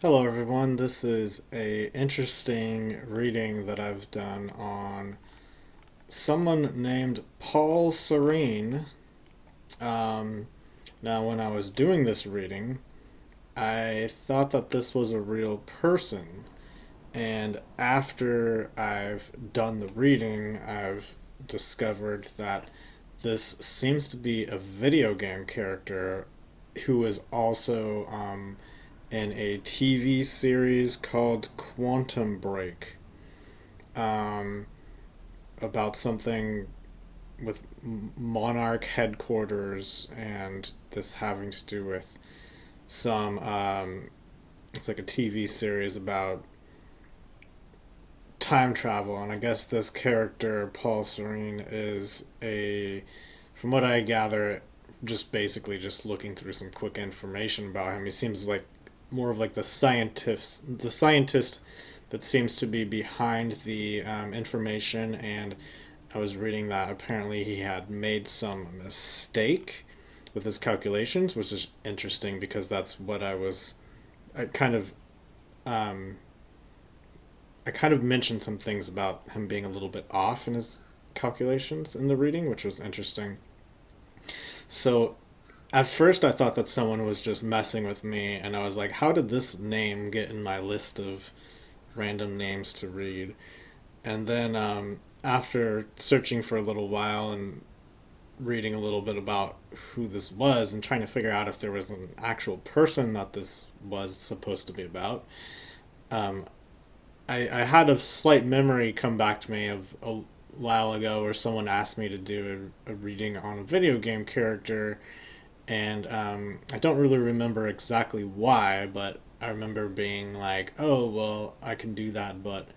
Hello everyone, this is a interesting reading that I've done on someone named Paul Serene. Um, Now when I was doing this reading, I thought that this was a real person, and after I've done the reading, I've discovered that this seems to be a video game character who is also in a TV series called Quantum Break, um, about something with Monarch headquarters, and this having to do with some. It's like a TV series about time travel, and I guess this character, Paul Serene, is a. From what I gather, just basically just looking through some quick information about him, he seems like more of like the scientist that seems to be behind the information. And I was reading that apparently he had made some mistake with his calculations, which is interesting because that's what I kind of um, I kind of mentioned some things about him being a little bit off in his calculations in the reading, which was interesting. So at first I thought that someone was just messing with me, and I was like, how did this name get in my list of random names to read? And then after searching for a little while and reading a little bit about who this was and trying to figure out if there was an actual person that this was supposed to be about, um, I had a slight memory come back to me of a while ago where someone asked me to do a reading on a video game character, and I don't really remember exactly why, but I remember being like, "Oh, well, I can do that, but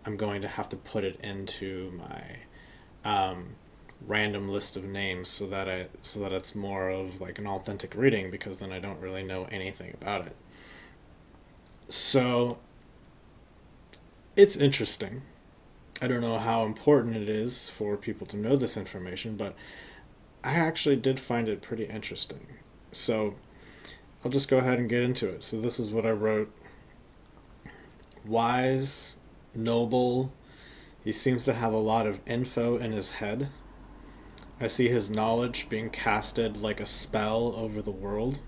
I'm going to have to put it into my random list of names so that it's more of like an authentic reading, because then I don't really know anything about it." So it's interesting. I don't know how important it is for people to know this information, but I actually did find it pretty interesting. So I'll just go ahead and get into it. So this is what I wrote. Wise, noble. He seems to have a lot of info in his head. I see his knowledge being casted like a spell over the world.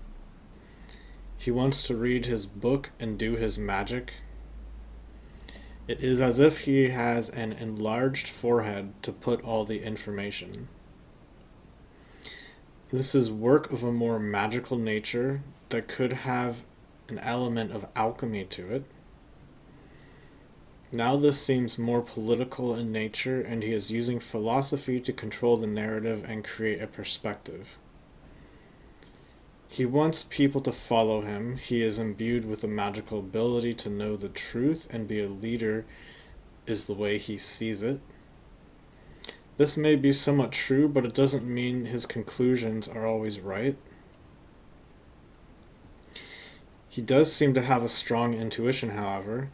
He wants to read his book and do his magic. It is as if he has an enlarged forehead to put all the information. This is work of a more magical nature that could have an element of alchemy to it. Now this seems more political in nature, and he is using philosophy to control the narrative and create a perspective. He wants people to follow him. He is imbued with a magical ability to know the truth and be a leader, is the way he sees it. This may be somewhat true, but it doesn't mean his conclusions are always right. He does seem to have a strong intuition, however,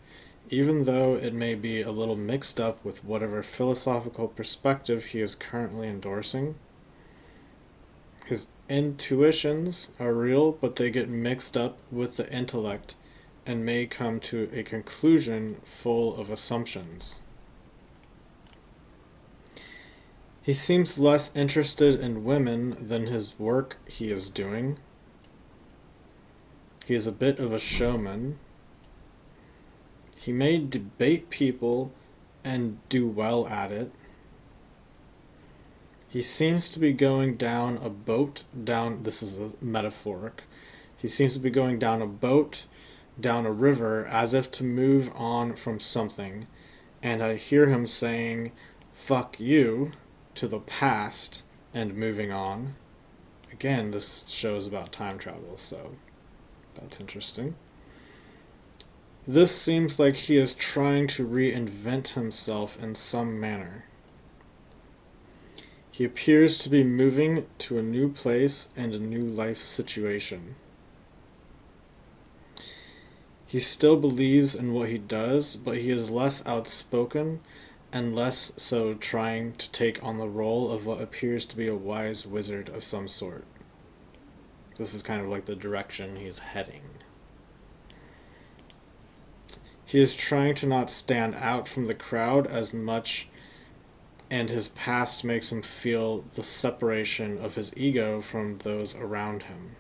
even though it may be a little mixed up with whatever philosophical perspective he is currently endorsing. His intuitions are real, but they get mixed up with the intellect and may come to a conclusion full of assumptions. He seems less interested in women than his work he is doing. He is a bit of a showman. He may debate people and do well at it. He seems to be going down a boat, this is a metaphoric. He seems to be going down a boat, down a river, as if to move on from something. And I hear him saying, "Fuck you," to the past and moving on. Again, this show is about time travel, so that's interesting. This seems like he is trying to reinvent himself in some manner. He appears to be moving to a new place and a new life situation. He still believes in what he does, but he is less outspoken and less so trying to take on the role of what appears to be a wise wizard of some sort. This is kind of like the direction he's heading. He is trying to not stand out from the crowd as much, and his past makes him feel the separation of his ego from those around him.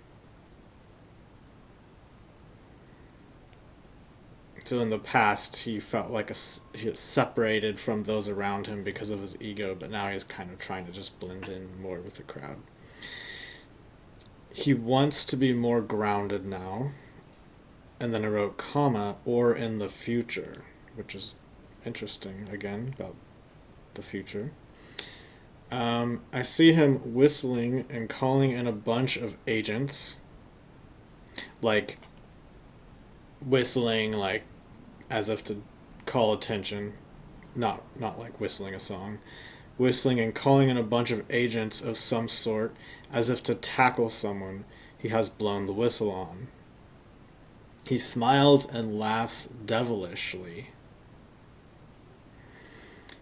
So in the past, he felt like he was separated from those around him because of his ego, but now he's kind of trying to just blend in more with the crowd. He wants to be more grounded now. And then I wrote comma, or in the future, which is interesting, again, about the future. I see him whistling and calling in a bunch of agents, like whistling like as if to call attention, not like whistling a song. Whistling and calling in a bunch of agents of some sort as if to tackle someone he has blown the whistle on. He smiles and laughs devilishly.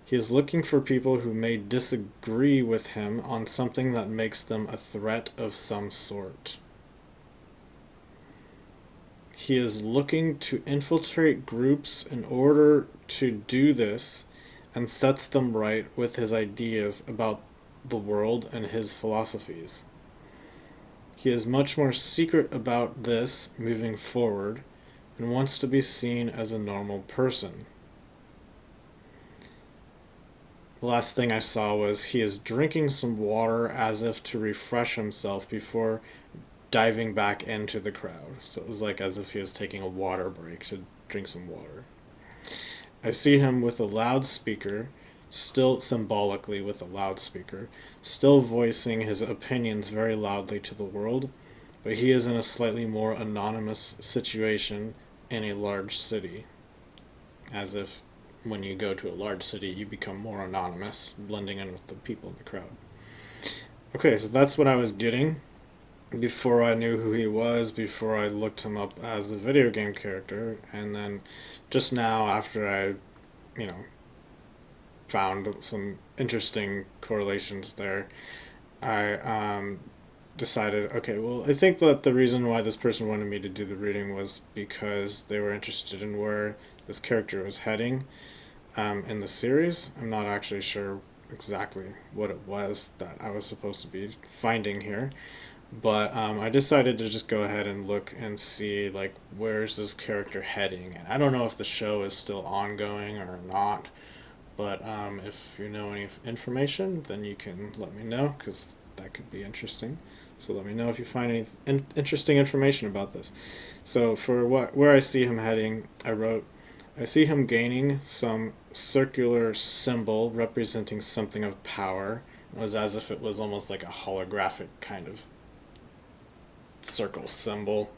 He is looking for people who may disagree with him on something that makes them a threat of some sort. He is looking to infiltrate groups in order to do this, and sets them right with his ideas about the world and his philosophies. He is much more secret about this moving forward, and wants to be seen as a normal person. The last thing I saw was he is drinking some water as if to refresh himself before diving back into the crowd. So it was like as if he was taking a water break to drink some water. I see him with a loudspeaker, still symbolically with a loudspeaker, still voicing his opinions very loudly to the world, but he is in a slightly more anonymous situation in a large city. As if when you go to a large city, you become more anonymous, blending in with the people in the crowd. Okay, so that's what I was getting before I knew who he was, before I looked him up as a video game character, and then just now, after I, found some interesting correlations there, I decided, okay, well, I think that the reason why this person wanted me to do the reading was because they were interested in where this character was heading in the series. I'm not actually sure exactly what it was that I was supposed to be finding here, but I decided to just go ahead and look and see, like, where's this character heading. And I don't know if the show is still ongoing or not, but if you know any information, then you can let me know, because that could be interesting. So let me know if you find any interesting information about this. So for where I see him heading, I wrote, I see him gaining some circular symbol representing something of power. It was as if it was almost like a holographic kind of circle symbol.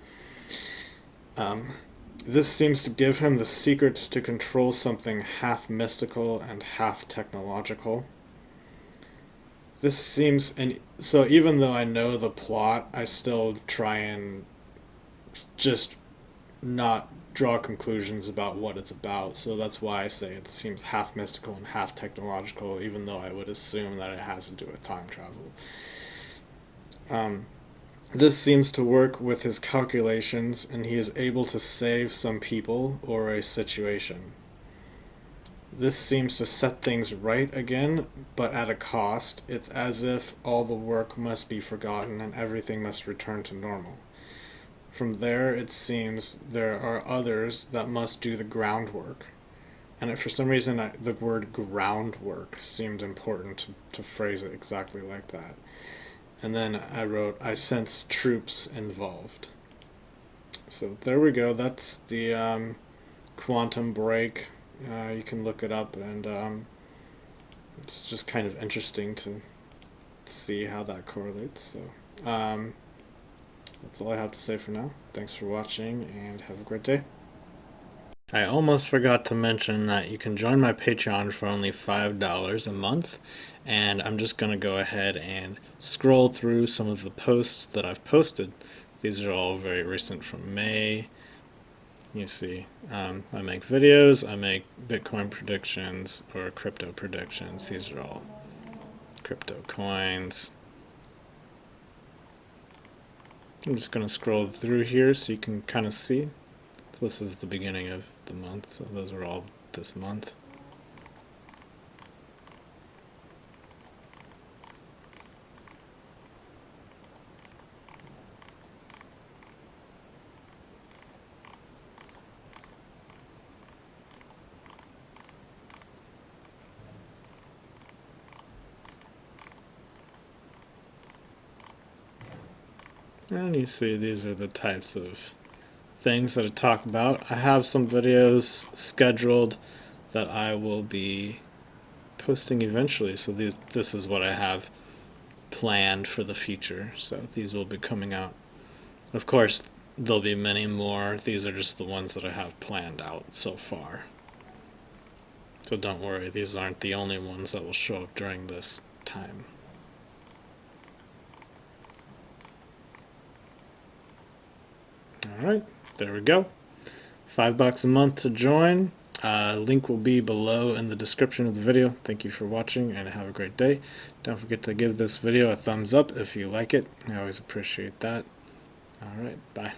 This seems to give him the secrets to control something half mystical and half technological. This seems, and so even though I know the plot, I still try and just not draw conclusions about what it's about. So that's why I say it seems half mystical and half technological, even though I would assume that it has to do with time travel. This seems to work with his calculations, and he is able to save some people or a situation. This seems to set things right again, but at a cost. It's as if all the work must be forgotten and everything must return to normal. From there, it seems there are others that must do the groundwork. And for some reason, the word groundwork seemed important to phrase it exactly like that. And then I wrote, I sense troops involved. So there we go. That's the quantum break. You can look it up, and it's just kind of interesting to see how that correlates. So that's all I have to say for now. Thanks for watching, and have a great day. I almost forgot to mention that you can join my Patreon for only $5 a month, and I'm just going to go ahead and scroll through some of the posts that I've posted. These are all very recent from May. You see, I make videos, I make Bitcoin predictions or crypto predictions. These are all crypto coins. I'm just going to scroll through here so you can kind of see. So this is the beginning of the month, so those are all this month. And you see these are the types of things that I talk about. I have some videos scheduled that I will be posting eventually, so this is what I have planned for the future, so these will be coming out. Of course, there'll be many more. These are just the ones that I have planned out so far. So don't worry, these aren't the only ones that will show up during this time. Alright, there we go. $5 a month to join. Link will be below in the description of the video. Thank you for watching and have a great day. Don't forget to give this video a thumbs up if you like it. I always appreciate that. Alright, bye.